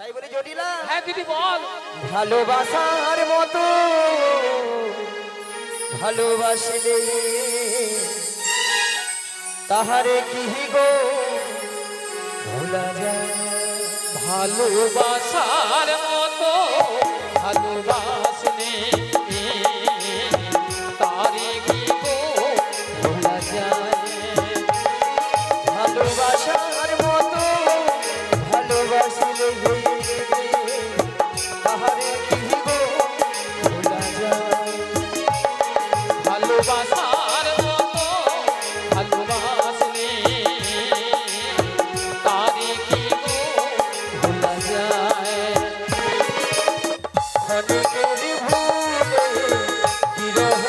তাই বলি জটিলা। হ্যাঁ দিদি বল। ভালোবাসার মতো ভালোবাসিলে তাহারে কি গো ভোলা যায়। ভালোবাসার মতো ভালোবাসলে তারে কি গো ভোলা যায়। ভালোবাসার মতো ভালোবাসিলে তাহারে কি গো ভোলা যায়। ভালোবাসার মতো ভালোবাসলে তারে কি গো ভোলা যায়। ক্ষণিকের ভুলে বিরহ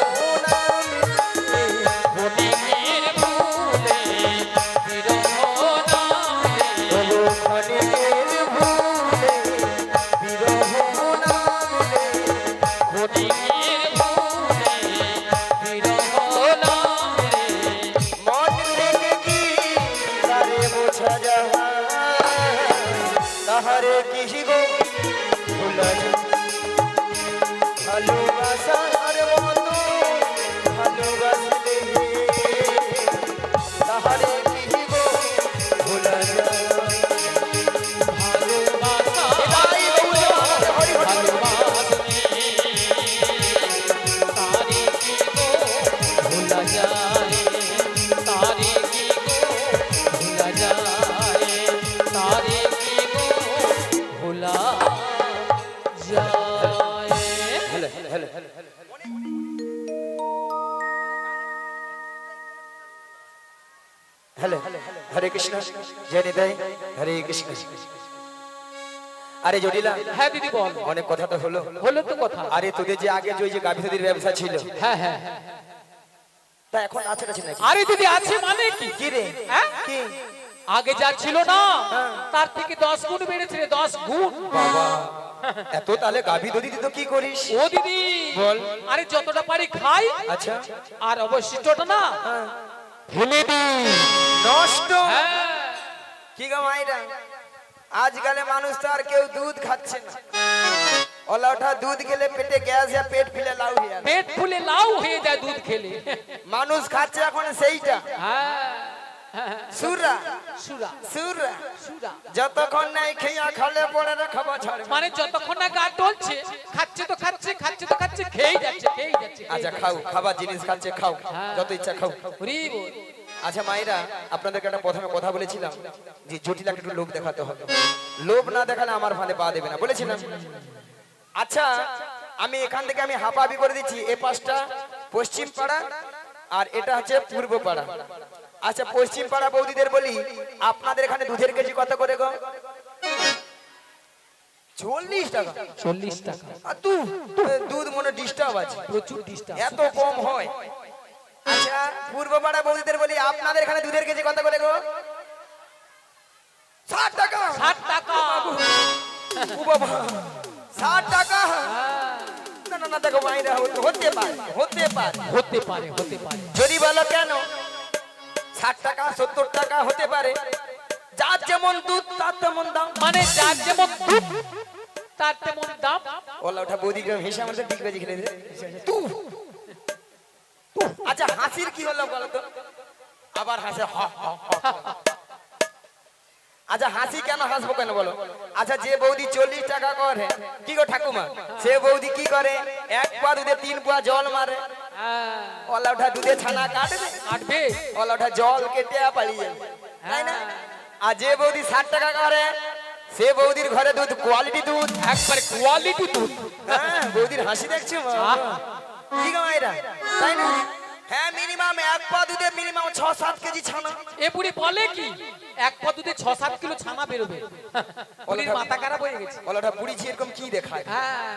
নামে ক্ষণিকের ভুলে বিরহ নামে ওগো ক্ষণিকের ভুলে বিরহ নামে ক্ষণিকের ভুলে বিরহ নামে মন থেকে কি তারে বোঝা যায় তাহারে কি গো ভোলা যায়। ভালোবাসার মতো ভালোবাসলে তাহারে কি গো ভোলা যায়। ভালোবাসার মতো ভালোবাসলে তারে কি গো ভোলা যায়। তারে কি গো ভোলা যায়। তারে কি গো ভোলা যায়। হ্যালো হরে কৃষ্ণ জয় নিতাই হরে কৃষ্ণ। আরে জটিলা, হ্যাঁ দিদি বল। অনেক কথা তো হলো। হলো তো কথা। আরে তোদের যে আগে যে গাভীদের ব্যবসা ছিল হ্যাঁ হ্যাঁ হ্যাঁ। তা এখন আছে কাছে নাকি? আরে দিদি আছে মানে কি? কি রে হ্যাঁ? কি আগে যা ছিল না হ্যাঁ। তার থেকে 10 গুণ বেড়েছে রে, 10 গুণ। বাবা এত তাহলে গাভী দধি তো কি করিস? ও দিদি বল। আরে যতটা পারি খাই আচ্ছা আর অবশিষ্টটা না হ্যাঁ। ফেলে দিই। নষ্ট হ্যাঁ কি গো মাইরা, আজকালে মানুষ তো আর কেউ দুধ খাচ্ছে না। ওলাটা দুধ খেলে পেটে গ্যাস या পেট ফুলে লাউ হয়ে যায়। পেট ফুলে লাউ হয়ে যায় দুধ খেলে। মানুষ খাচ্ছে এখন সেইটা হ্যাঁ হ্যাঁ, সুরা সুরা সুরা সুরা যতক্ষণ নাই খেয়া খালে পড়ে রাখবা ছাড়বে। মানে যতক্ষণ না গা টলছে খাচ্ছে তো খাচ্ছে খাচ্ছে তো খাচ্ছে খেয়েই যাচ্ছে খেয়েই যাচ্ছে। আচ্ছা খাও, খাবার জিনিস খাচ্ছে খাও, যত ইচ্ছা খাও। হরি বল। আচ্ছা মায়েরা, আপনাদেরকে একটা প্রথমে কথা বলেছিলাম যে জটিলাকে একটু লোভ দেখাতে হবে, লোভ না দেখালে আমার ভালে পা দেবে না বলেছিলাম। আচ্ছা আমি এখান থেকে আমি হাঁপাবি করে দিচ্ছি, এ পাশটা পশ্চিম পাড়া আর এটা হচ্ছে পূর্ব পাড়া। আচ্ছা পশ্চিম পাড়া বৌদিদের বলি, আপনাদের এখানে দুধের কেজি কত করে গো? 40 টাকা। 40 টাকা আর দুধ মনে ডিস্টার্ব আছে, প্রচুর ডিস্টার্ব। এত কম হয়। আচ্ছা পূর্ব পাড়া বৌদিদের বলি, আপনাদের এখানে দুধের কেজি কত করে গো? 60 টাকা। 60 টাকা। ও বাবা 60 টাকা। না না না দেখো মাইরা হতে পারে হতে পারে হতে পারে হতে পারে। যদি বলো কেন 60 টাকা 70 টাকা হতে পারে, যার যেমন দুধ তার তেমন দাম। মানে যার যেমন দুধ তার তেমন দাম। ওলা ওঠা বৌদি গ্রাম হেসে আমাদের ডিগবাজি খেলে দে। আচ্ছা হাসির কি হলো বলো তো? আবার হাসে হ হ হ। আচ্ছা হাসি কেন হাসবো কেন বলো? আচ্ছা যে বৌদি 40 টাকা করে কি গো ঠাকুমা, সে বৌদি কি করে? এক পা দুধে 3 পা জল মারে। হ্যাঁ, ওলা ওঠা দুধে ছানা কাটবে, কাটবে। ওলা ওঠা জল কেটে পালিয়ে যাবে, তাই না? আর যে বৌদি 60 টাকা করে সে বৌদির ঘরে দুধ কোয়ালিটি দুধ, একবারে কোয়ালিটি দুধ। হ্যাঁ বৌদির হাসি দেখছো কি গো মায়েরা, তাই না? হ্যাঁ মিনিমাম এক পা দুধে মিনিমাম 6-7 কেজি ছানা। এ বুড়ি বলে কি এক পা দুধে 6-7 কিলো ছানা বেরোবে। বুড়ির মাথা খারাপ হয়ে গেছে। ওলাটা বুড়ি এরকম কি দেখায়? হ্যাঁ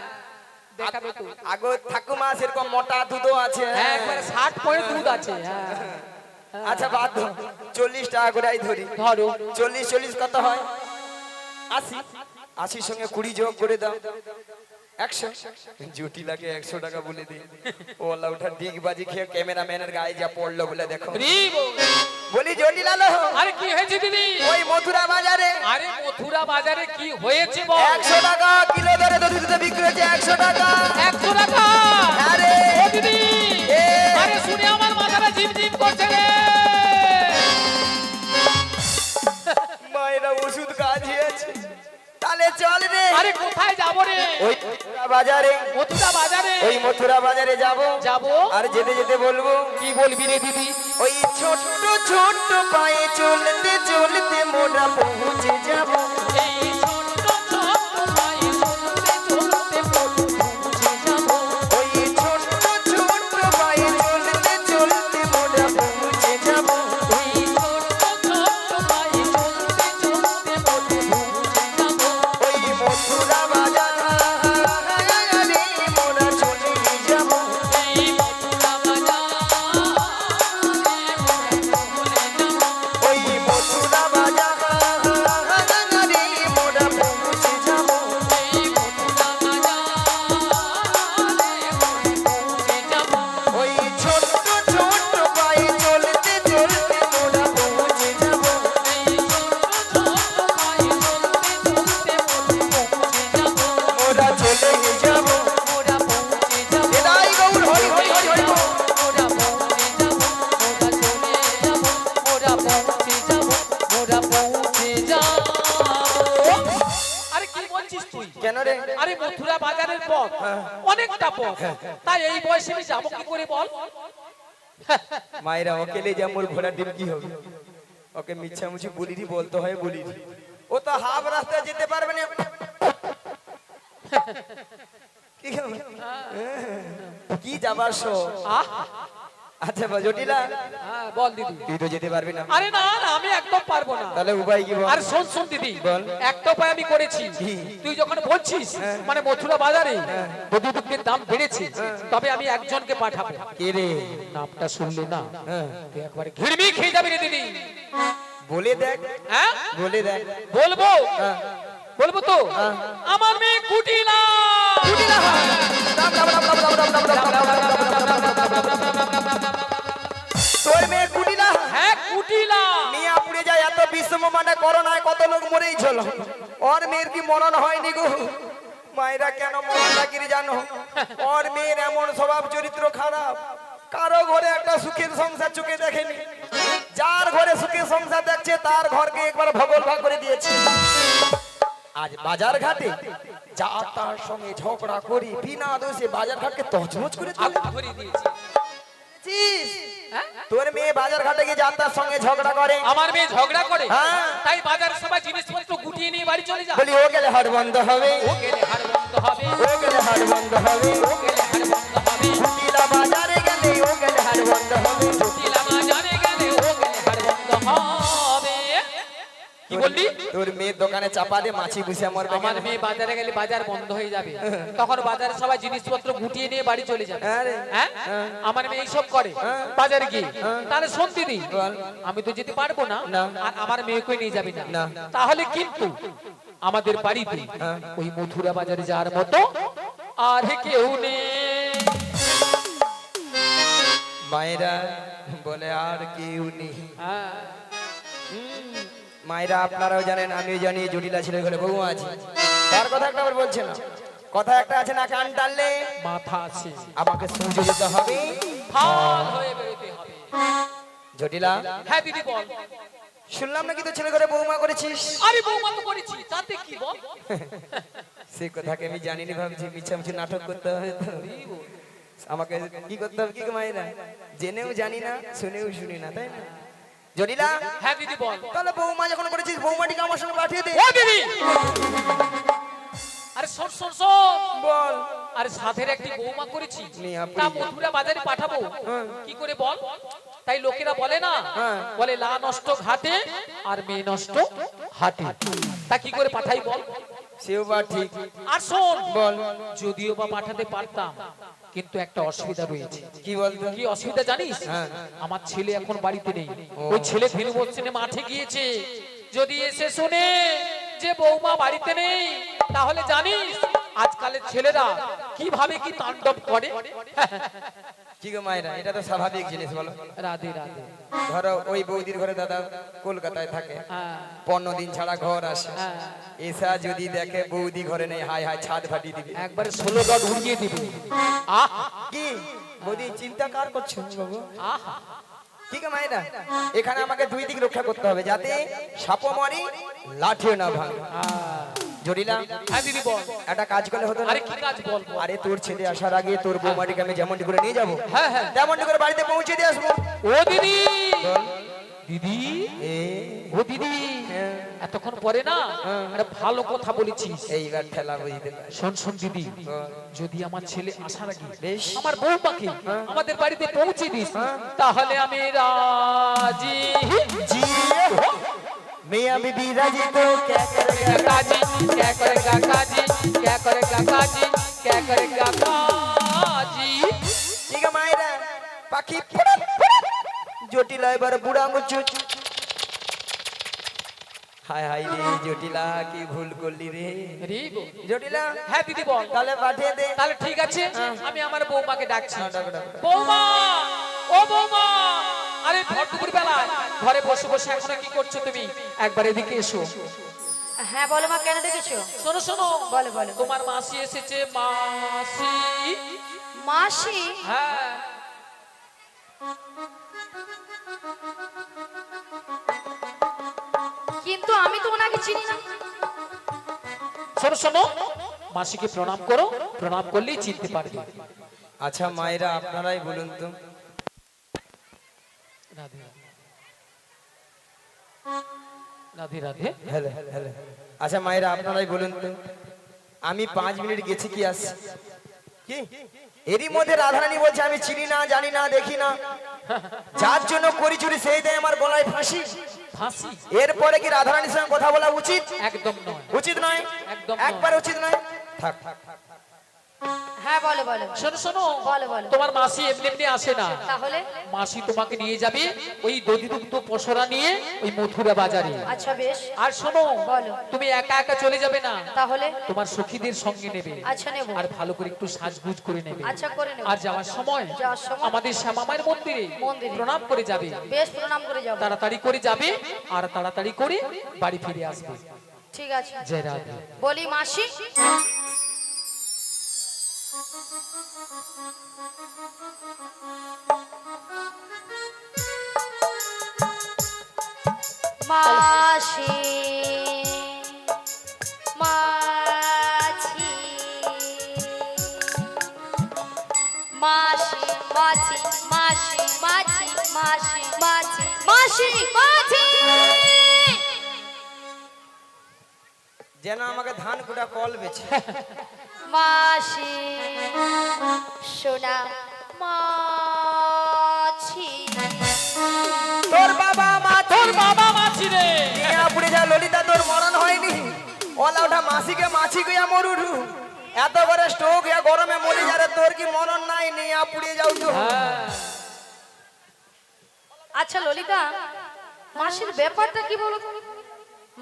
দেখাবে তো। আগো ঠাকুমা সেরকম মোটা দুধও আছে। হ্যাঁ একবারে 60 পয়েন্ট দুধ আছে। হ্যাঁ আচ্ছা বাদ দাও, 40 টাকা করে ধরি, ধরো 40 কত হয়? 80 80 সঙ্গে 20 যোগ করে দাও 100 জটিলাকে 100 টাকা বলে দিই ওলা ওঠা ডিগবাজি খেয়ে ক্যামেরাম্যানের গায়ে যা পড়লো বলে দেখো বলি জটিলা লো আরে কি হয়েছে দিদি? ওই মথুরা বাজারে আরে মথুরা বাজারে কি হয়েছে বল? 100 টাকা কিলো দরে দুধ বিক্রি হচ্ছে 100 টাকা 100 টাকা? আরে ও দিদি, এ। আরে শুনে আমার মাথাটা ঝিমঝিম করছে রে। মায়েরা ওষুধ কাজিয়েছে তাহলে চল রে আরে কোথায় যাব রে? ওই মথুরা বাজারে মথুরা বাজারে ওই মথুরা বাজারে যাব যাব। আর যেতে যেতে বলবো কি বলবি রে দিদি? ওই ছোট্ট ছোট্ট পায়ে চলতে চলতে মোরা পৌঁছে যাব এই ছোট্ট ছোট্ট পায়ে চলতে চলতে পৌঁছে যাব। ওই ছোট্ট ছোট্ট পায়ে চলতে চলতে মোরা পৌঁছে যাব এই ছোট্ট ছোট্ট পায়ে চলতে চলতে পৌঁছে যাব। ওই মথুরা বাজারে মোরা চলে যাব এই মথুরা বাজারে চলে যাব। ওই মথুরা বাজারে মোরা পৌঁছে যাব এই মথুরা বাজারে পৌঁছে যাব। ওই ছোট্ট ছোট্ট পায়ে চলতে চলতে মোরা পৌঁছে যাব এই ছোট্ট ছোট্ট পায়ে চলতে চলতে পৌঁছে যাব। মোরা চলে যাব মোরা পৌঁছে যাব। এটাই গৌর হরি হরি হরি হরি বল। মোরা পৌঁছে যাব। মোরা চলে যাব। মোরা পৌঁছে যাব। মোরা পৌঁছে যাব। আরে কি বলছিস তুই? কেন রে আরে মথুরা বাজারের পথ অনেকটা পথ, তাই এই বয়সে আমি যাবো কি করে বল? মায়েরা অকেলে যা মোর ঘোড়া ডিম কি হবে ওকে মিচ্ছা মুছি বলিনি বলতে হয় বলিনি ও তো হাফ রাস্তায় যেতে পারবে না কি হবে? কি যাবার শো আহ, আচ্ছা জটিলা হ্যাঁ, বল দিদি। তুই তো যেতে পারবি না আরে না না, আমি একদম পারবো না। তাহলে উপায় কি বল আর শোন শোন দিদি, বল। একটা উপায় আমি করেছি। তুই যখন বলছিস মানে মথুরা বাজারে দুধের দাম বেড়েছে, তবে আমি একজনকে পাঠাবো। কে রে নামটা শুনলে না হ্যাঁ। তুই একবারে ঘিরমি খেয়ে যাবি রে দিদি। বলে দেখ হ্যাঁ বলে দেখ বলবো, হ্যাঁ। বলবো তো। আমার মেয়ে কুটিলা। তোর মেয়ে কুটিলা হ্যাঁ কুটিলা। মিয়া পুড়ে যায় এত বিশ্ব মানে করোনায় কত লোক মরেই ছিল ওর মেয়ের কি মরণ হয়নি গো মায়েরা কেন মরণ লাগিয়ে জানো ওর মেয়ের এমন স্বভাব চরিত্র খারাপ কারো ঘরে একটা সুখের সংসার চোখে দেখেনি যার ঘরে সুখের সংসার দেখছে তার ঘরকে একবার ভগল ভাগ করে দিয়েছে আজ বাজার ঘাটে যা তার সঙ্গে ঝগড়া করি বিনা দোষে বাজার ঘাটকে তছনছ করে দিল আগুন ধরিয়ে দিয়েছি। হ্যাঁ? তোর মেয়ে বাজার ঘাটে গিয়ে যাত্রার সঙ্গে ঝগড়া করে আমার মেয়ে ঝগড়া করে, হ্যাঁ। তাই বাজারের সবাই জিনিসপত্র গুটিয়ে নিয়ে বাড়ি চলে যায়। বলি ও গেলে হাট বন্ধ হবে ও গেলে হাট বন্ধ হবে। ও গেলে হাট বন্ধ হবে ও গেলে হাট বন্ধ হবে। কুটিলা বাজারে গেলে ও গেলে হাট বন্ধ হবে কুটিলা বাজারে গেলে ও গেলে হাট বন্ধ হবে। কি বললি? তোর মেয়ের দোকানে চাপা দে মাছি বুঝে মরবে আমার মেয়ে বাজারে গেলে বাজার বন্ধ হয়ে যাবে, তখন বাজারে সবাই জিনিসপত্র গুটিয়ে নিয়ে বাড়ি চলে যাবে। আরে, হ্যাঁ? আমার মেয়ে এইসব করে বাজারে গিয়ে। তাহলে শোন দিদি, বল। আমি তো যেতে পারবো না, না। আর আমার মেয়েকে নিয়ে যাবি না। না। তাহলে কিন্তু আমাদের বাড়িতে ওই মথুরা বাজারে যাওয়ার মতো আর কেউ নেই। মায়েরা বলে আর কেউ নেই হ্যাঁ। মায়েরা আপনারাও জানেন আমিও জানি জটিলা ছেলের ঘরে বউ আছে তার কথা একটা আবার বলছে না কথা একটা আছে না কান টানলে মাথা আছে, আমাকে সূর্য দিতে হবে ফাল হয়ে বেরোতে হবে। জটিলা হ্যাঁ দিদি বল। শুনলাম নাকি তো ছেলে ঘরে বৌমা করেছিস আমি বৌমা তো করেছি, তাতে কি বল? সে কথাকে আমি জানিনি ভাবছি মিছামিছি নাটক করতে হবে তো আমাকে কি করতে হবে কি গো মায়েরা জেনেও জানি না শুনেও শুনি না তাই না জটিলা হ্যাঁ দিদি বল। তাহলে বৌমা যখন করেছিস বৌমাটিকে আমার সঙ্গে পাঠিয়ে দে ও দিদি, আরে শোন শোন শোন, বল আরে সাধের একটি বৌমা করেছি, নিয়ে আপনি- তা মথুরা বাজারে পাঠাবো কি করে বল? তাই লোকেরা বলে না, হ্যাঁ। বলে লা নষ্ট ঘাটে আর মেয়ে নষ্ট হাটে। তা কি করে পাঠাই বল? সেও বা ঠিক আর শোন, বল যদিও বা পাঠাতে পারতাম, কিন্তু একটা অসুবিধা রয়েছে। কি বলতো কি অসুবিধা জানিস? হ্যাঁ। আমার ছেলে এখন বাড়িতে নেই, ওই ছেলে ধীরু বচ্চনে মাঠে গিয়েছে। যদি এসে শুনে যে বৌমা বাড়িতে নেই, তাহলে জানিস আজকালের ছেলেরা কিভাবে কি তাণ্ডব করে। কি গো মায়েরা, এটা তো স্বাভাবিক জিনিস বলো। রাধে রাধে। ধরো ওই বৌদির ঘরে দাদা কলকাতায় থাকে, হ্যাঁ 15 দিন ছাড়া ঘর আসে, হ্যাঁ, এসা যদি দেখে বৌদি ঘরে নেই, হাই হাই ছাদ ফাটিয়ে দিবে। একবারে 16 ডট উড়িয়ে দিবে। আহা কি বৌদি চিন্তা কার করছো বাবু? আহা, ঠিক আছে মায়েরা, এখানে আমাকে দুই দিক রক্ষা করতে হবে, যাতে সাপও মরি লাঠিও না ভাঙে। জরিলা, হ্যাঁ দিদি বল। একটা কাজ করলে হতো না? আরে কি কাজ বল বল। আরে তোর ছেলে আসার আগে তোর বৌমাটিকে আমি যেমনটি করে নিয়ে যাবো, হ্যাঁ হ্যাঁ। তেমনটি করে বাড়িতে পৌঁছে দিয়ে আসবো। ও দিদি, বল। দিদি, এ, ও দিদি, হ্যাঁ, এতক্ষণ পরে না একটা ভালো কথা বলেছিস। এইবার ঠেলা বুঝতে পারি। শোন শোন দিদি, বল। যদি আমার ছেলে আসার আগে বেশ। আমার বউমাকে আমাদের বাড়িতে পৌঁছে দিস, তাহলে আমি রাজি। जी मियां बीबी राजी तो क्या करेगा? काजी क्या करेगा काजी, क्या करेगा काजी, क्या करेगा काजी। ठीक है मायरा, पाखी জটিলা এবার বুড়া মুচুচ। হায় হায় রে জটিলা, কি ভুল করলি রে রে গো। জটিলা। হ্যাঁ দিদি বল। তাহলে পাঠিয়ে দে। তাহলে ঠিক আছে, আমি আমার বৌমাকে ডাকছি। ডাক, ডাক, ডাক। বৌমা, ও বৌমা, আরে ভর দুপুর বেলা ঘরে বসে বসে এখনো কি করছো তুমি? একবার এদিকে এসো। হ্যাঁ বলো মা, কেন ডেকেছো? শোনো শোনো, বলো বলো। তোমার মাসি এসেছে, মাসি। মাসি? হ্যাঁ কিন্তু আমি তো ওনাকে চিনি না। শোনো শোনো, মাসিকে প্রণাম করো, প্রণাম করলেই চিনতে পারবে। আচ্ছা মায়েরা, আপনারাই বলুন তো। রাধে রাধে রাধে। Hello hello. আচ্ছা মায়েরা, আপনারাই বলুন তো, আমি 5 মিনিট গেছি কি আসছি? কি এরই মধ্যে রাধারানী বলছে আমি চিনি না, জানি না, দেখি না, যার জন্য করি চুরি সেই দেয় আমার গলায় ফাঁসি। ফাঁসি? এরপরে কি রাধারানীর সঙ্গে কথা বলা উচিত? একদম নয়, উচিত নয়, একদম একবার উচিত নয়। থাক। হ্যাঁ বলো বলো। শোনো শোনো, বলো বলো। তোমার মাসি এমনি এমনি আসে না। তাহলে? মাসি তোমাকে নিয়ে যাবে ওই দধিদুগ্ধ পসরা নিয়ে ওই মথুরা বাজারে। আচ্ছা বেশ। আর শোনো, বলো। তুমি একা একা চলে যাবে না, তাহলে? তোমার সখীদের সঙ্গে নেবে। আচ্ছা নেব। আর ভালো করে একটু সাজগুজ করে নেবে। আচ্ছা করে নেব। আর যাওয়ার সময় আমাদের শ্যামামায়ের মন্দিরে মন্দিরে। প্রণাম করে যাবে। বেশ, প্রণাম করে যাবো। তাড়াতাড়ি করে যাবে আর তাড়াতাড়ি করে বাড়ি ফিরে আসবে। ঠিক আছে। জয় রাধে। বলি মাসি, মাসি, মাছি, মাসি, মাছি, মাসি, মাছি, মাসি, মাছি, মাসি, মাছি। যেন আমাকে ধান কুটা কল বেছে। মাসি, সোনা, মাছি। তোর বাবা মা, তোর বাবা মাছি রে। পুড়ে যা ললিতা, তোর মরণ হয়নি। ওলা ওঠা মাসিকে মাছি গিয়া মরুরু, এত বড় স্ট্রোক ইয়া গরমে মরে যারে, তোর কি মরণ নাই? নিয়া পুড়ে যাও তো। হ্যাঁ, আচ্ছা ললিতা, মাসির ব্যাপারটা কি বলো তো?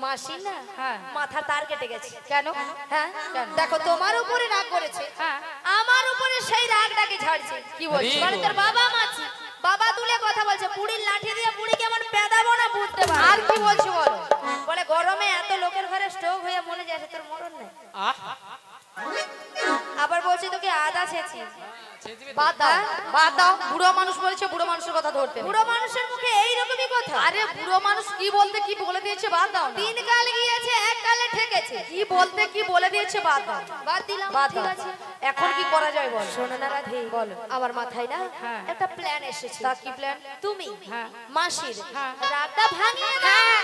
মাসি না, হ্যাঁ। মাথা তার কেটে গেছে। কেন? হ্যাঁ কেন? দেখো, তোমার উপরে রাগ করেছে, হ্যাঁ। আমার উপরে সেই রাগটাকে ঝাড়ছে। কি বলছিস? আরে মানে তোর বাবা মাছি, বাবা তুলে কথা বলছে, বুড়ির লাঠি দিয়ে বুড়িকে আমার পেদাবো না, বুঝতে পার। আর কি বলছি বলো? বলে গরমে এত লোকের ঘরে স্ট্রোক হয়ে মরে যাচ্ছে, তোর মরণ নেই। আহা, আবার বলছে তোকে আদা ছেঁচি। ছেঁচবে তো। বাদ দাও, বাদ দাও। বুড়ো মানুষ বলেছে, বুড়ো মানুষের কথা ধরতে নেই। বুড়ো মানুষের মুখে এইরকমই কথা? আরে বুড়ো মানুষ কি বলতে কি বলে দিয়েছে, বাদ দাও। 3 কাল গিয়েছে, 1 কালে ঠেকেছে। কি বলতে কি বলে দিয়েছে, বাদ দাও। বাদ দিলাম, বাদ ঠিক দাও। আছে। এখন কি করা যায় বল? শোনো না রাধে, বলো। আমার মাথায় না হ্যাঁ। একটা প্ল্যান এসেছে। তা কি প্ল্যান? তুমি হ্যাঁ। মাসির হ্যাঁ। রাগটা ভাঙিয়ে দাও।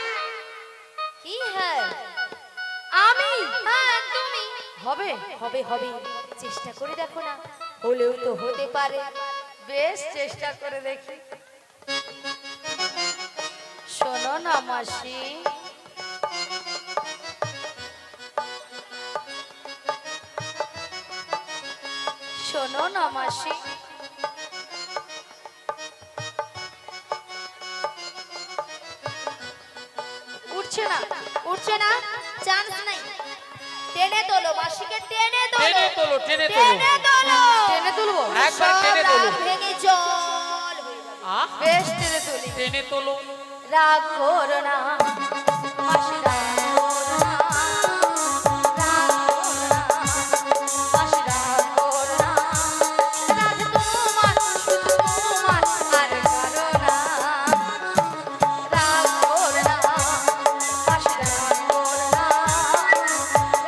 কি হ্যাঁ? আমি? হ্যাঁ তুমি। হবে? হবে হবে, চেষ্টা করে দেখো না, হলেও তো হতে পারে। বেশ, চেষ্টা করে দেখি। শোনো না মাসি, শোনো না মাসি, উঠছে না, উঠছে না, চান্স নাই। টেনে তোলো মাসিকে, টেনে তোলো, টেনে তোলো, টেনে তোলো। টেনে তোলো, টেনে তুলবো? একবার টেনে সব তোলো। রাগ ভেঙে জল হয়ে যাবে। আহ, বেশ টেনে তুলি। টেনে তোলো। রাগ করো না মাসি, রাগ করো না, রাগ করো না মাসি, রাগ করো না। রাগ তোমার, শুধু তোমার, আর কারো না। রাগ করো না মাসি, রাগ করো না,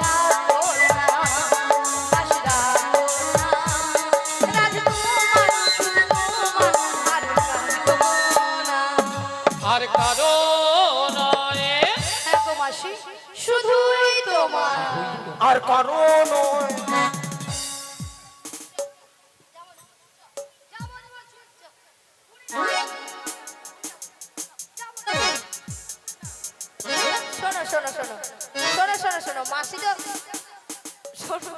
রাগ করো না মাসি, রাগ করো না। রাগ তোমার, শুধু তোমার, আর কারো না। আর কারো নয়। হ্যাঁ গো মাসি, শুধুই তোমার। আর কারণ শোনো শোনো শোনো শোনো শোনো শোনো মাসি তো শোনো,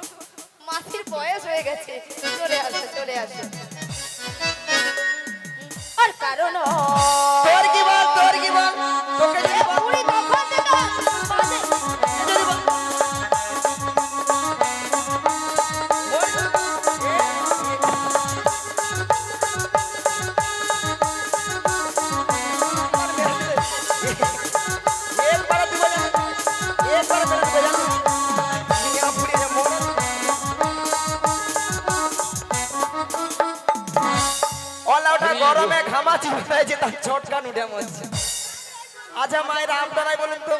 মাসির বয়স হয়ে গেছে, চলে আসো চলে আসো। আর কারণ তোর কি বল, তোর কি বল, তোকে যদি বল। বুড়ি কখন থেকে বাজে? যদি বল। এরপরে তুই বল, এরপরে তোরা তুই বল। মিয়া বুড়ি রে মোর। ওলা ওটা গরমে ঘামাচি হয়েছে, তার চটকান উঠে মরছে। আচ্ছা মায়েরা আপনারাই বলেন তো,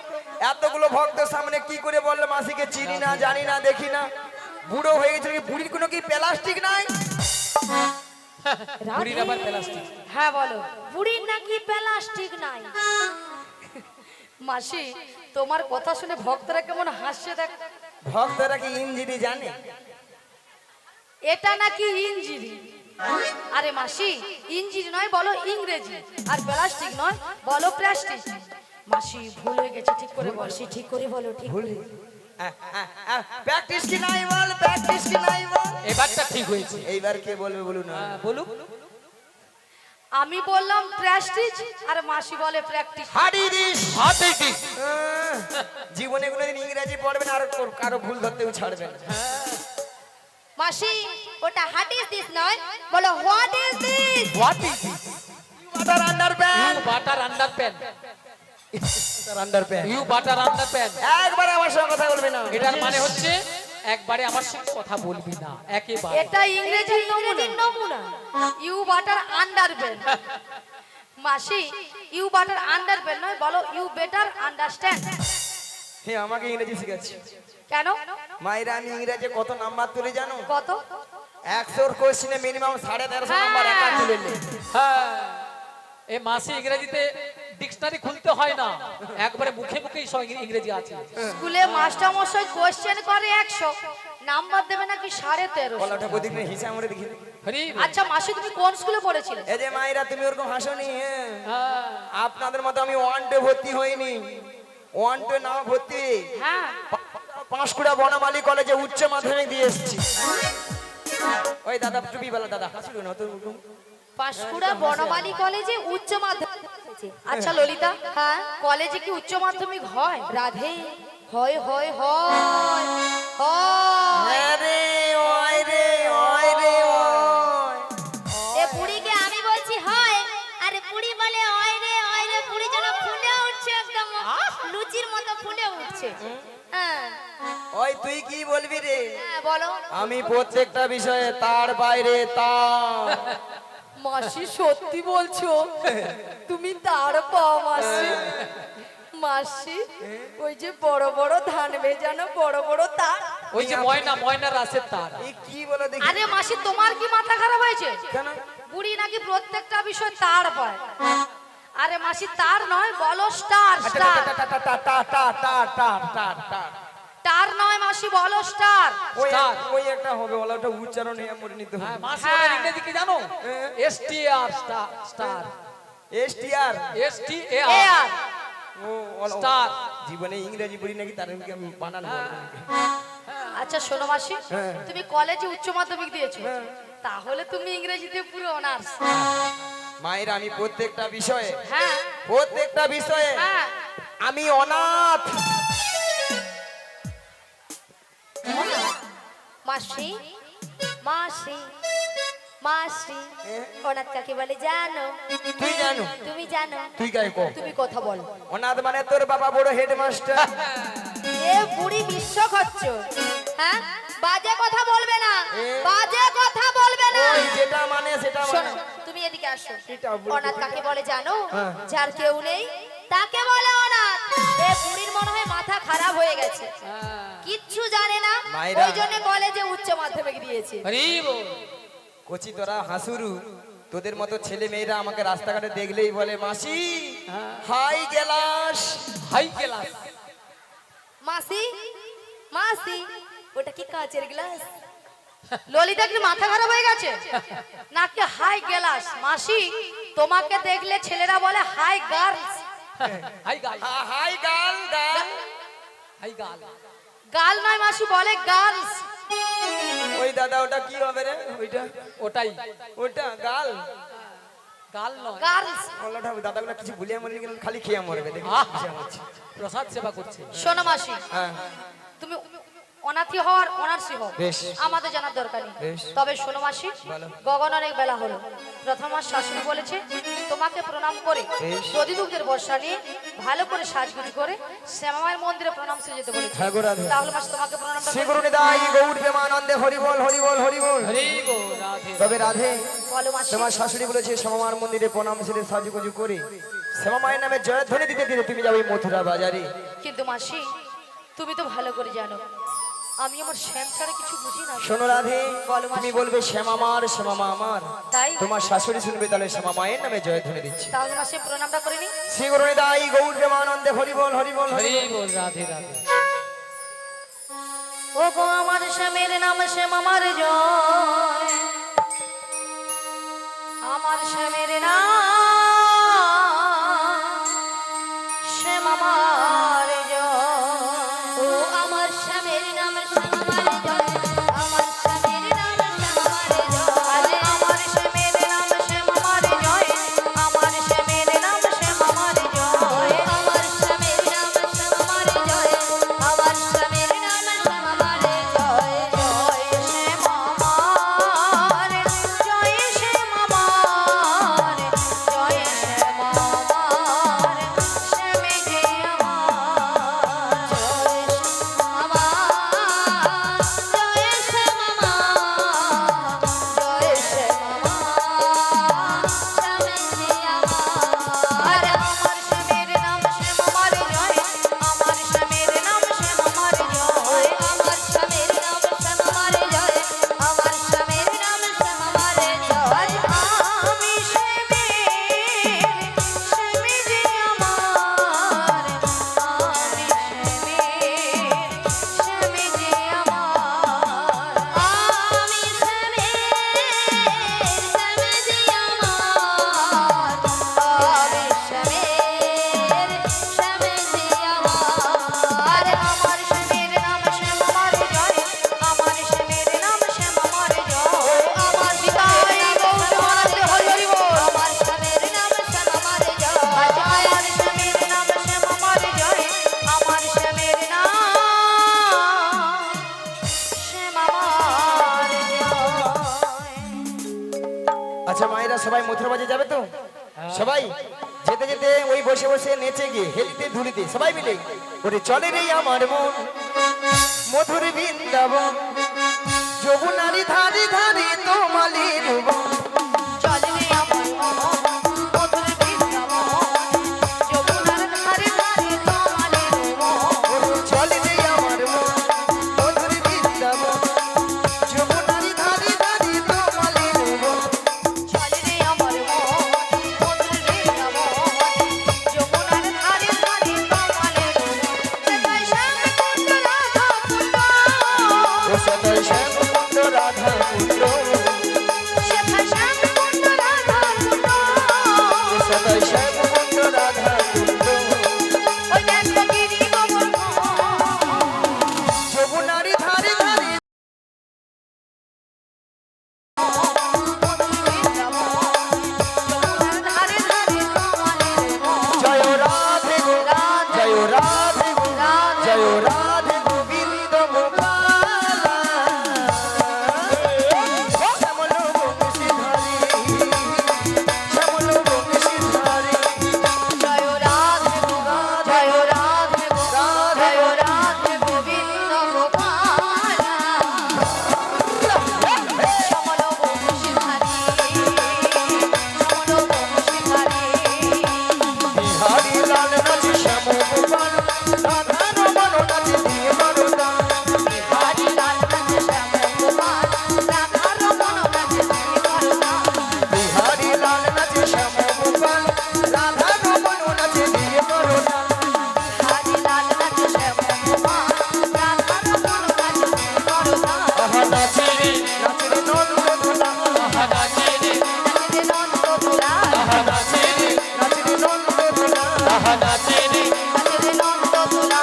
এতগুলো ভক্তের সামনে কি করে বললে মাসিকে চিনি না, জানি না, দেখি না, বুড়ো হয়ে গেছে, বুড়ির কোনো কি প্লাস্টিক নাই? বুড়ির আবার প্লাস্টিক। হ্যাঁ বলো। বুড়ির নাকি প্লাস্টিক নাই। মাসি, তোমার কথা শুনে ভক্তরা কেমন হাসছে দেখ। ভক্তরা কি ইঞ্জিনি জানে? এটা নাকি ইঞ্জিনি। আরে মাসি, ইঞ্জিনি নয় বলো ইংরেজি, আর প্লাস্টিক নয় বলো প্লাস্টিক। মাসি ভুল হয়ে গেছে, ঠিক করে বলো। মাসি ঠিক করে বলো, ঠিক ভুল করে। প্র্যাকটিস কি নাই বল, প্র্যাকটিস কি নাই বল। এবারটা ঠিক হয়েছে। এইবার কে বলবে বলুন না। বলুক। আমি বললাম প্রেস্টিজ, আর মাসি বলে প্র্যাকটিস। হাডি দিস। হাতে দিস। জীবনে কোনোদিন ইংরেজি পড়বেন আর কারো ভুল ধরতেও ছাড়বেন না। মাসি ওটা হোয়াট ইজ দিস নয়, বলো what is this. What is this? Butter underpant, you butter underpant. Butter underpant. You butter underpant. একবার আমার সঙ্গে কথা বলবি না। এটার মানে হচ্ছে একবারে আমার সঙ্গে কথা বলবি না, একেবারে। এটা ইংরেজির নমুনা। ইউ বাটার আন্ডারবেল। মাসি, ইউ বাটার আন্ডারবেল নয় বলো ইউ বেটার আন্ডারস্ট্যান্ড। হ্যাঁ, আমাকে ইংরেজি শিখাচ্ছি। কেন? মায়েরা আমি ইংরেজি কত নাম্বার তুলে জানো? কত? 100 কোশ্চেনে মিনিমাম 1350 নাম্বার একা তুলে নে। হ্যাঁ, এই মাসি ইংরেজিতে ডিকশনারি খুলতে হয় না, একবারে মুখে মুখেই সব ইংরেজি আছে। স্কুলে মাস্টার মশাই কোশ্চেন করে 100, নাম্বার দেবে নাকি 1350। বলাটা প্রদীপ নে হিসাব করে দেখি। হরি আচ্ছা মাসি, তুমি কোন স্কুলে পড়েছিলে? এই যে মায়েরা তুমি ওরকম হাসোনি। হ্যাঁ, হ্যাঁ, আপনাদের মতো আমি 1 টে ভর্তি হইনি। 1 টে না ভর্তি, হ্যাঁ, পাঁশকুড়া বনমালী কলেজে উচ্চ মাধ্যমিক দিয়ে এসেছি। ওই দাদা টুপি वाला দাদা হাসিল না তো। পাঁশকুড়া বনমালী কলেজে উচ্চ মাধ্যমিক। আচ্ছা ললিতা, হ্যাঁ কলেজে কি উচ্চ মাধ্যমিক হয়? রাধে হয় হয় হয় হয়। হ্যাঁ রে, ওই রে, ওই রে, ওই। এ বুড়িকে আমি বলছি হয়, আরে বুড়ি বলে ওই রে বুড়ি যেন ফুলে উঠছে, একদম লুচির মতো ফুলে উঠছে। হ্যাঁ ওই তুই কি বলবি রে? হ্যাঁ, বলো। আমি প্রত্যেকটা বিষয়ে তার বাইরে তার। মাসি সত্যি বলছো? তুমি তার পাও মাসি? মাসি, ওই যে বড় বড় ধান ভেজানো বড় বড় তার। ওই যে ময়না, ময়না রাসের তার। এই কি বলে দেখি? আরে মাসি, তোমার কি মাথা খারাপ হয়েছে? কেন? বুড়ি নাকি প্রত্যেকটা বিষয় তার পায়। আরে মাসি তার নয় বলো স্টার। স্টার তার নয় মাসি, বলো স্টার। স্টার। ওই একটা হবে বলা, ওটা উচ্চারণ হয়ে মরে নিতে হ্যাঁ, হবে। মাসি ওটার ইংরেজি কি জানো? STR, star, star, STR. STR, AR. ও ওলা- স্টার। জীবনে ইংরেজি পড়ি নাকি তার আমি বানান বলবো। আচ্ছা শোনো মাসি, হ্যাঁ। তুমি কলেজে উচ্চ মাধ্যমিক দিয়েছো, তাহলে তুমি ইংরেজিতে পুরো অনার্স। মায়ের আমি প্রত্যেকটা বিষয়ে, হ্যাঁ প্রত্যেকটা বিষয়ে হ্যাঁ আমি অনাথ। মাসি মাসি মাসি অনাথ কাকে বলে জানো? তুই জানো? তুমি জানো? তুই গায়ে কো। তুমি কথা বলো। অনাথ মানে তোর বাবা বড় হেডমাস্টার। এ বুড়ি বিশ্ব খাচ্ছ, হ্যাঁ? বাজে কথা বলবে না, বাজে কথা বলবে না। ওই যেটা মানে সেটা শোনো, মানে। তুমি এদিকে আসো। এটা বলতে অনাথ কাকে বলে জানো? হ্যাঁ। যার কেউ নেই তাকে বলে অনাথ। এ বুড়ির মনে হয় মাথা খারাপ হয়ে গেছে, কিচ্ছু জানে না, মায়েরা। ওই জন্য কলেজে উচ্চ মাধ্যমিক দিয়েছে। হরি বল। কচি তোরা হাসুরু, তোদের মতো ছেলে মেয়েরা আমাকে রাস্তাঘাটে দেখলেই বলে মাসি হাই গেলাস। High class. মাসি মাসি, ওটা কি কাচের গ্লাস? ললিতা কি মাথা খারাপ হয়ে গেছে নাকি? Hi glass. মাসি, তোমাকে দেখলে ছেলেরা বলে hi girls. Hi gal. Hi gal gal. Hi gal. গাল নয় মাসি, বলে গার্লস। ওই দাদা ওটা কি হবে রে? ওইটা ওটাই ওটা গাল। গাল নয়। গার্লস। ওটা দাদাগুলো কিছু ভুলিয়ে মরে গেল, খালি খেয়ে মরবে দেখি। প্রসাদ সেবা করছে। শোনো মাসি, হ্যাঁ তুমি অনাথি হওয়ার অনার্সি হও, বেশ। আমাদের জানার দরকার নেই। বেশ। তবে শোনো মাসি, বলো। গগন অনেক বেলা হলো। প্রথম আমার শাশুড়ি বলেছে তোমাকে প্রণাম করে বেশ। প্রতিদুগ্ধের বর্ষা নিয়ে ভালো করে সাজগুজ করে শ্যামামায়ের মন্দিরে প্রণাম সে যেতে বলেছে। হ্যাঁ গো রাধে। তাহলে মাসি তোমাকে প্রণামটা শ্রী করে- গুরু নিতাই গৌর প্রেমানন্দে হরি বল হরি বল হরি বল। হরি বল। রাধে। তবে রাধে, বলো মাসি। তোমার শাশুড়ি বলেছে শ্যামামার মন্দিরে প্রণাম সেরে সাজুগুজু করে শ্যামামায়ের নামে জয়ধ্বনি দিতে দিতে তুমি যাবে মথুরা বাজারে। কিন্তু মাসি, তুমি তো ভালো করে জানো আমি আমার শ্যাম ছাড়া কিছু বুঝি না। শোনো রাধে, বলো মাসি। তুমি বলবে শ্যামামার শ্যামামা আমার, তাই তোমার শাশুড়ি শুনবে তাহলে শ্যামামায়ের নামে জয়ধ্বনি দিচ্ছে। তাহলে মাসি প্রণামটা করে নি। শ্রী গুরু নিতাই গৌর প্রেমানন্দে হরি বল হরি বল হরি হরি বল। বল। রাধে রাধে। ও গো আমার শ্যামের নাম শ্যাম আমার জয়, আমার শ্যামের নাম শ্যাম আমার জয়। ও আমার শ্যামের নাম শ্যাম আমার জয়, আমার শ্যামের নাম শ্যাম আমার জয়। আমার শ্যামের নাম শ্যাম আমার জয়, আমার শ্যামের নাম শ্যাম আমার জয়। আমার শ্যামের নাম শ্যাম আমার জয়, আমার শ্যামের নাম শ্যাম আমার জয়। জয় শ্যাম আমার, জয় শ্যাম আমার, জয় শ্যাম আমার, শ্যামে যে আমার। জয় শ্যাম আমার, জয় শ্যাম আমার, জয় শ্যাম আমার, শ্যামে যে আমার। আমার শ্যামের নাম শ্যাম আমার জয়, আমার শ্যামের নাম শ্যাম আমার জয়। আমার শ্যামের নাম শ্যাম আমার জয়, আমার শ্যামের নাম শ্যাম আমার জয়। আমি শ্যামের, শ্যামে যে আমার, আমি শ্যামের, শ্যামে যে আমার। আমি শ্যামের, শ্যামে যে আমার, আমি শ্যামের, শ্যামে যে আমার। আমার শ্যামের নাম শ্যাম আমার জয়, আমার শ্যামের নাম শ্যাম আমার জয়। আমার শ্যামের নাম শ্যাম আমার জয়, আমার শ্যামের নাম শ্যাম আমার জয়। আমার শ্যামের নাম শ্যাম আমার জয়, আমার শ্যামের নাম শ্যাম আমার জয়। আচ্ছা মায়েরা সবাই মথুরা বাজারে যাবে তো? সবাই যেতে যেতে ওই বসে বসে নেচে গিয়ে হেলিতে ধুলিতে সবাই মিলে ওরে চলে রে আমার মন মধুর বৃন্দাবন, যমুনারি ধারে ধারে তোমালির বন। চলে রে আমার মন মধুর বৃন্দাবন, যমুনার ধারে ধারে তোমালের মন। ওরে চলে রে আমার মন মধুর বৃন্দাবন, যমুনারি ধারে ধারে তোমালির বন। চলে রে আমার মন মধুর বৃন্দাবন, যমুনার ধারে ধারে তোমালের মন। জয় শ্যাম কুণ্ড রাধা কুণ্ড, ও সদয় শ্যাম কুণ্ড রাধা নাচে রে নাচে রে নন্দ দোলা আহা নাচে রে নাচে রে নন্দ দোলা আহা নাচে রে নাচে রে নন্দ দোলা আহা নাচে রে নাচে রে নন্দ দোলা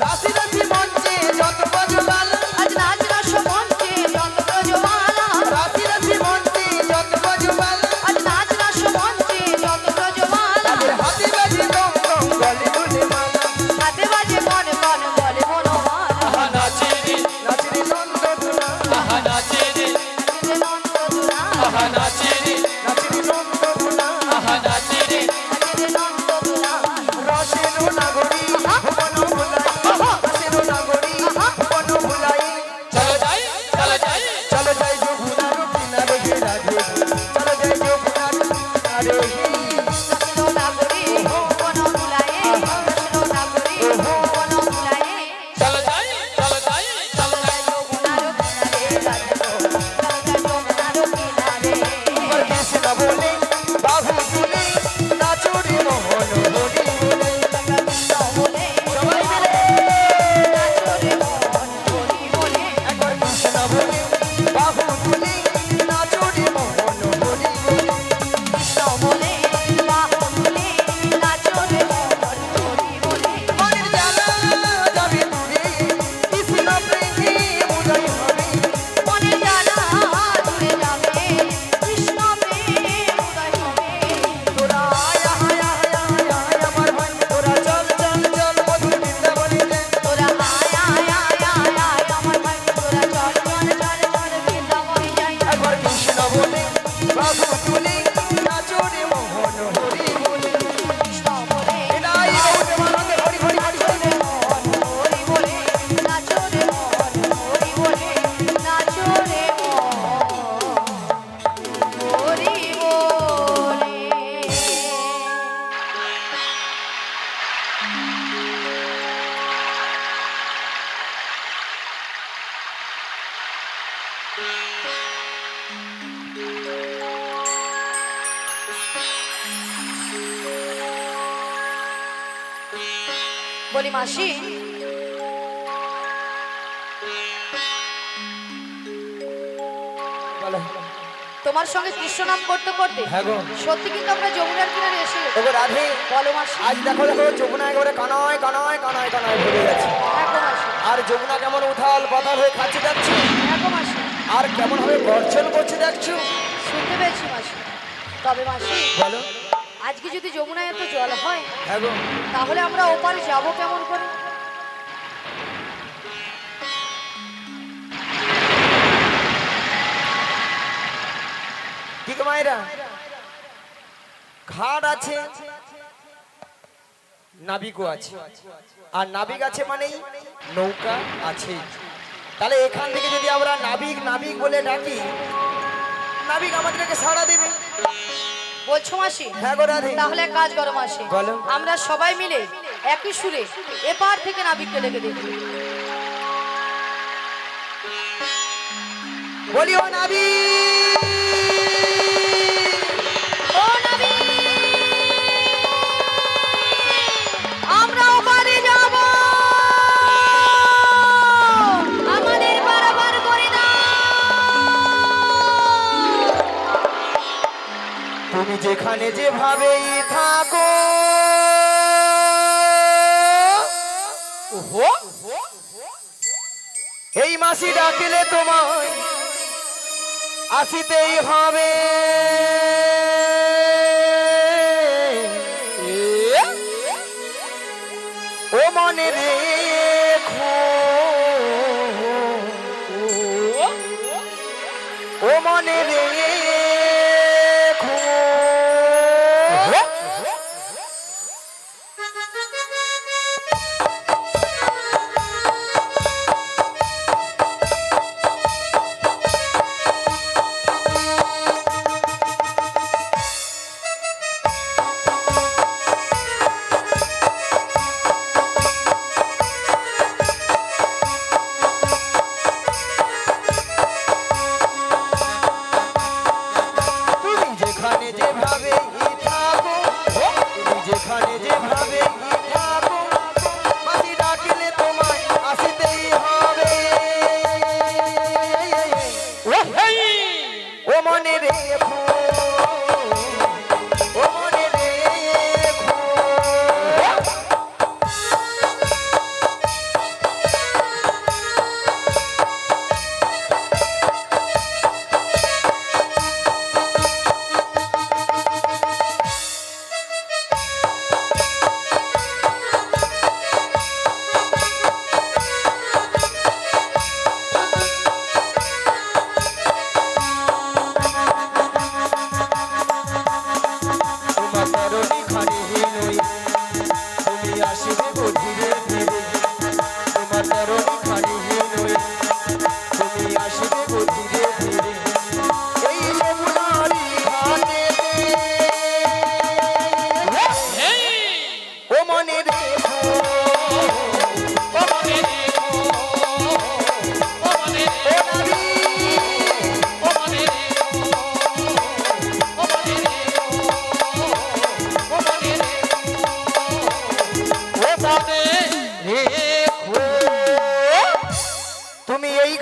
রাশি রাশি মঞ্চে যত বজবালা আজ নাচ রস মঞ্চে যন্ত্র জোয়ালা রাশি রাশি মঞ্চে যত বজবালা আজ নাচ রস মঞ্চে যন্ত্র জোয়ালা তাদের হাতে বাজে গম গম গলে বলে মালা হাতে বাজে মন মন বলে মনোমালা আহা নাচে রে নাচে রে নন্দ দোলা আহা নাচে রে নাচে রে নন্দ দোলা আহা নাচে রে নাচে রে নন্দ দোলা আহা নাচে রে নাচে রে নন্দ দোলা রসের নাগরী ভুবন ভুলাই রসের নাগরী ভুবন ভুলাই চলো যাই চলো যাই চলো যাই যমুনার কিনারে হে রাধে চলো যাই যমুনার কিনারে হে রসলো নাগরী বন বুলায়ে রসলো নাগরী বন বুলায়ে চলো যাই চলো যাই চলো যাই যমুনার কিনারে রাধলো যমুনার কিনারে এবার কৃষ্ণ বলে বাহু তুলে নাচো রে মোহন হরি বলে কৃষ্ণ বলে সবাই মিলে নাচো রে মন হরি বলে একবার কৃষ্ণ বলে বাহু তুলে নাচো রে মোহন হরি বলে কৃষ্ণ বলে বাহু তুলে নাচো রে মন হরি বলে মনের জ্বালা যাবে দূরে কৃষ্ণ প্রেমে উদয় হবে মনের জ্বালা দূরে যাবে কৃষ্ণ প্রেম উদয় হবে তোরা আয় আয় আয় আয় আয় আমার ভাই তোরা চল চল চল মধুর বৃন্দাবনে যাই তোরা আয় আয় আয় আয় আয় আমার ভাই তোরা চল চল চল চল বৃন্দাবনে যাই একবার কৃষ্ণ বলে বাহু তুলে নাচো রে মোহন হরি বলে কৃষ্ণ বলে এটাই বহুত মানন্দে হরি হরি হরি হরি মন হরি বলে নাচো রে মন হরি বলে নাচো রে মন হরি বলে বলি মাসি বলো তোমার সঙ্গে কৃষ্ণ নাম করতে করতে হ্যাঁ গো। সত্যি কিন্তু আমরা যমুনার কিনারে এসে গেছি। ওগো রাধে বলো মাসি আজ দেখো দেখো যমুনা একেবারে কানায় কানায় কানায় কানায় ভরে গেছে একদম মাসি আর যমুনা কেমন উথাল পাতাল হয়ে খাচ্ছে দেখছো একদম মাসি আর কেমন ভাবে গর্জন করছে দেখছো শুনতে পেয়েছি মাসি তবে মাসি বলো আজকে যদি যমুনায় এত জল হয় হ্যাঁ গো তাহলে আমরা ওপারে যাব কেমন করে ঠিক মায়েরা ঘাট আছে নাবিকও আছে আর নাবিক আছে মানেই নৌকা আছে তাহলে এখান থেকে যদি আমরা নাবিক নাবিক বলে ডাকি নাবিক আমাদেরকে সাড়া দেবে বলছো মাসি হ্যাঁ গো রাধে তাহলে এক কাজ করো মাসি বলো। আমরা সবাই মিলে একই সুরে এপার থেকে নাবিককে ডেকে দেখি বলি ও নাবিক ও নাবিক আমরা ওপারে যাব আমাদের পারাপার করে দাও তুমি যেখানে যেভাবেই থাকো ওহো এই মাসি ডাকিলে তোমায় আসিতেই হবে ও মনে রেখো ও মনে রেখো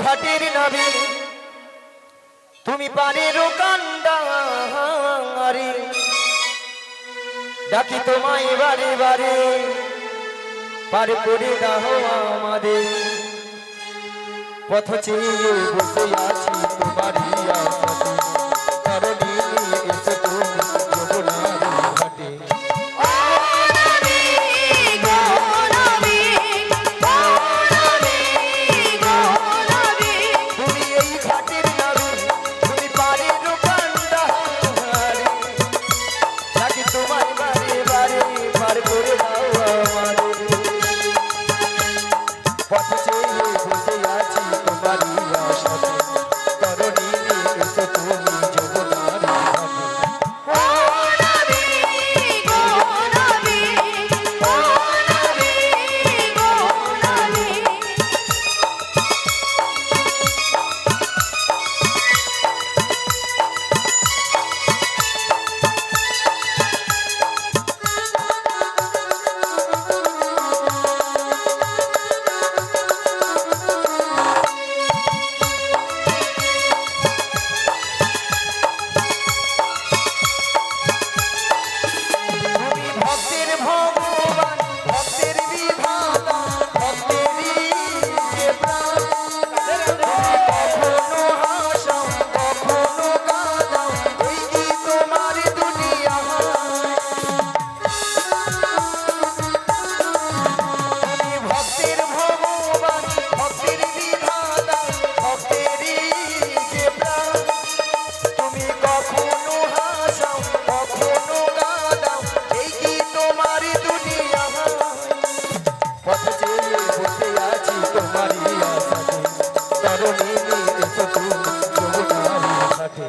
ঘাটের নাবি তুমি পারের কান্ডারি ডাকি তোমায় বারে বারে পার করে দাও আমাদের পথ চেয়ে বসে আছি তোমারই আশাতে তরণী এসে তুমি যমুনার ঘাটে তুমি এই ঘাটের নাবি তুমি পারের কান্ডারি ডাকি তোমায় বারে বারে পার করে দাও আমাদের পথ চেয়ে বসে আছি তোমারই আশাতে তরণী এসে তুমি যমুনার ঘাটে তুমি ভক্তের ভগবান ভক্তের বিধাতা ভক্তেরই যে প্রাণ কখনো হাসাও কখনো কাঁদাও এই কি তোমার দুনিয়া তুমি ভক্তের ভগবান ভক্তের বিধাতা ভক্তেরই যে প্রাণ তুমি কখনো হাসাও কখনো কাঁদাও এই কি তোমার দুনিয়া পথ চেয়ে বসে আছি তোমারই আশাতে তরণী এসো তুমি যমুনার ঘাটে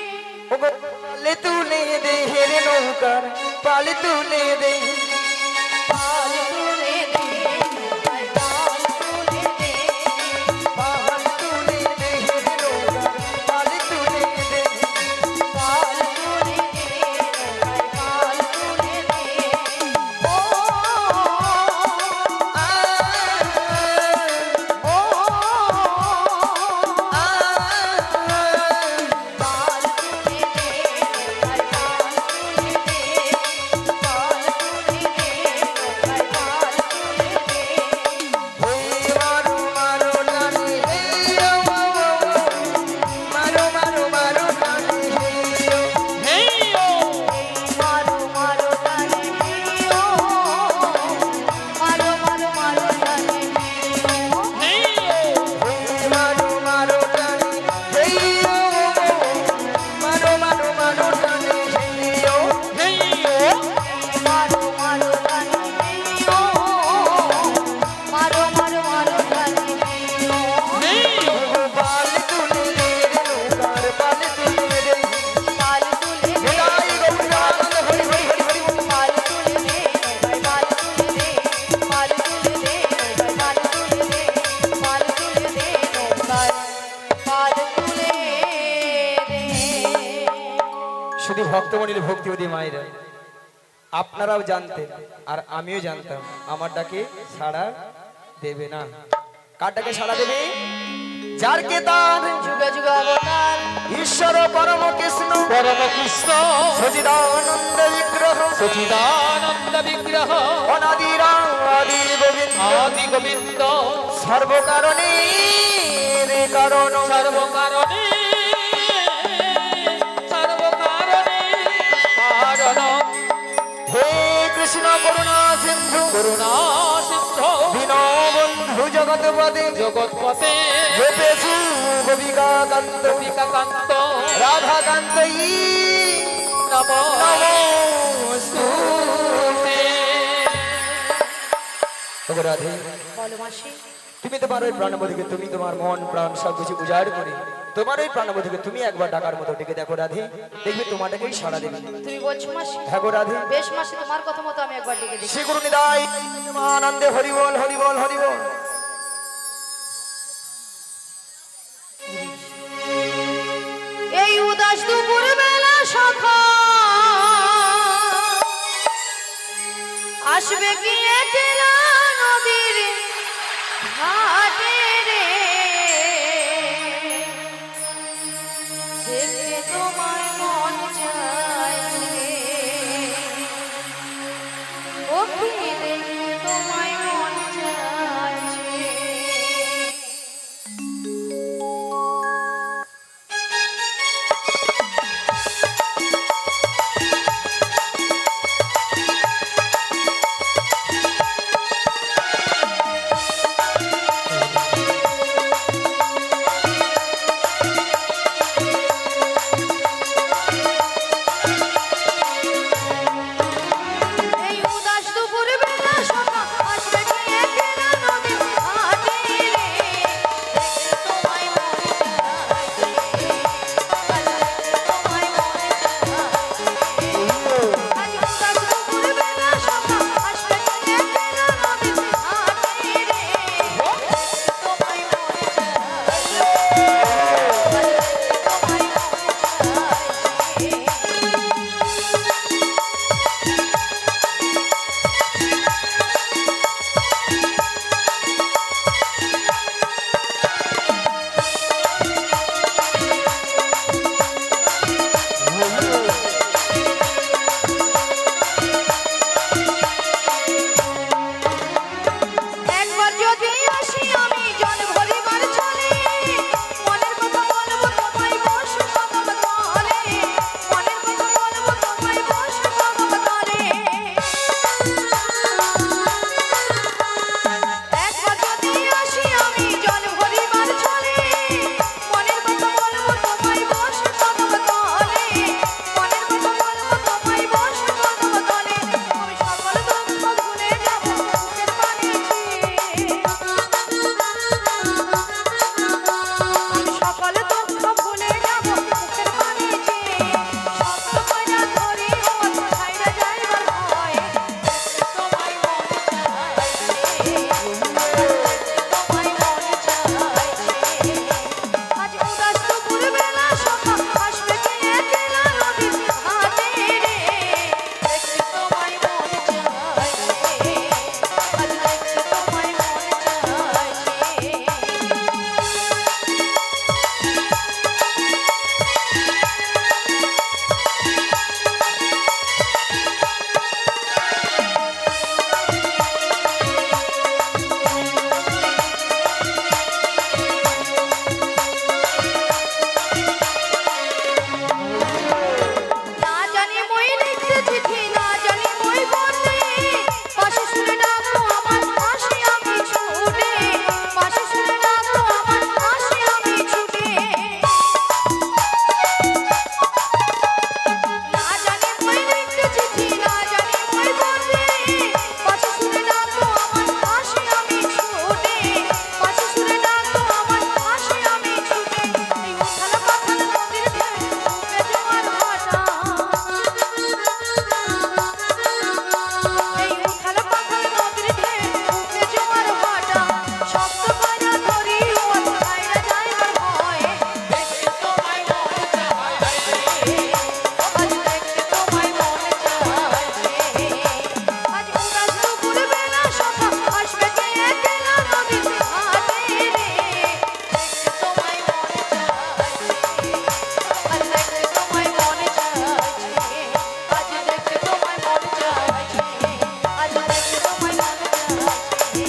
পালে তুলে দে হেরে নৌকার পালে তুলে দে পাল তুলে দে হেরে নৌকার পালে তুলে দে মারো মারো টানি মারো মারো মারো টানি মারো মারো টানি মারো মারো মারো টানি পালে তুলে দে নৌকার পালে তুলে দে জয় গোবিন্দ হরি হরি হরি হরি বল। শুধু ভক্তমণির ভক্তিবতী মায়েরা আপনারাও জানতেন আর আমিও জানতাম আমার ডাকে সাড়া দেবে না কার ডাকে সাড়া দেবে যার কে তার যুগে যুগে অবতার ঈশ্বর পরম কৃষ্ণ পরম কৃষ্ণ সচিদানন্দ বিগ্রহ সচিদানন্দ বিগ্রহ অনাদিরাদি গোবিন্দ আদি গোবিন্দ সর্বকারণে কারণ সর্বকারণে সর্বকারণে কারণ হে কৃষ্ণ করুণা সিন্ধু করুণা সিন্ধু দীনবন্ধু জগৎপদে জগৎপতে গোপেশু গোপিকা কান্ত গোপিকাকান্ত রাধা কান্ত নম নমস্তুতে ওগো রাধে বলো মাসি তুমি তোমার ওই প্রাণবধূকে তুমি তোমার মন প্রাণ সব কিছু উজাড় করে তোমার ওই প্রাণবধূকে তুমি একবার ডাকার মতো ডেকে দেখো রাধে দেখবে তোমাটাকেই সাড়া দেবে তুমি বলছো মাসি হ্যাঁ গো রাধে বেশ মাসি তোমার কথা মতো আমি একবার ডেকে দেখি শ্রী গুরু নিদাই আনন্দে হরি বল হরি বল হরি বল গিয়ে কেলা নদীর ঘাটে রে দেখতে তোমায় মন চাইছে ও কি দেখতে তোমায় মন চাইছে এই উদাস দুপুর বেলা সখা আসবে গিয়ে কেলা নদীর ঘাটে রে দেখতে তোমায় মন চাইছে তোমায় মন চাইছে আজ উদাস দুপুর বেলা সখা আসবে গিয়ে কেলা নদীর ঘাটে রে দেখতে তোমায় মন চাইছে তোমায় একবার যদি আসি আমি জল ভরিবার চলে মনের কথা বলবো তোমায় বসে কদম তলে মনের কথা বলবো তোমায় বসে কদম তলে একবার যদি আসি আমি জল ভরিবার চলে মনের কথা বলবো তোমায় বসে কদম তলে মনের কথা বলবো তোমায় বসে কদম তলে আমি সকল দুঃখ ভুলে যাব বুকের পানি আমি সকল দুঃখ ভুলে যাব মুখের পানি শক্ত কইরা ধরি ওর ছাইরা যাইবার ভয় তোমায় মন চাইছে তোমায় মন চাইছে আজ উদাস দুপুর বেলা সখা আসবে গিয়ে কেলা নদীর ঘাটে রে দেখতে তোমায় মন চাইছে আজ দেখতে তোমায় মন চাইছে না জানি মই লিখতে চিঠি না জানি মই বলতে পাশে শুনে ডাকো আমার হাসি আমি ছুটে পাশে শুনে ডাকো আমার হাসি আমি ছুটে না জানি মই লিখতে চিঠি না জানি মই বলতে পাশে শুনে ডাকো আমার হাসি আমি ছুটে পাশে শুনে ডাকো আমার হাসি আমি ছুটে এই উথাল পাথাল নদীর ঢেউ ডুবে যাওয়ার ভাটা এই উথাল পাথাল নদীর ঢেউ ডুবে যাওয়ার ভাটা শক্ত কইরা ধরি ওর ছাইরা যাইবার ভয় দেখতে তোমায় মন চাইছে আজ দেখতে তোমায় মন চাইছে আজ উদাস দুপুর বেলা সখা আসবে গিয়ে কেলা নদীর ঘাটে রে দেখতে তোমায় মন চাইছে আজ দেখতে তোমায় মন চাইছে আজ দেখতে তোমায় মন চাইছে আজ দেখতে তোমায় মন চাইছে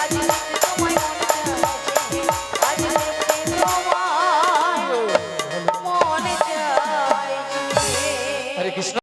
আজ দেখতে তোমায় মন চাইছে আজ দেখতে তোমায় মন চাইছে হরে কৃষ্ণ।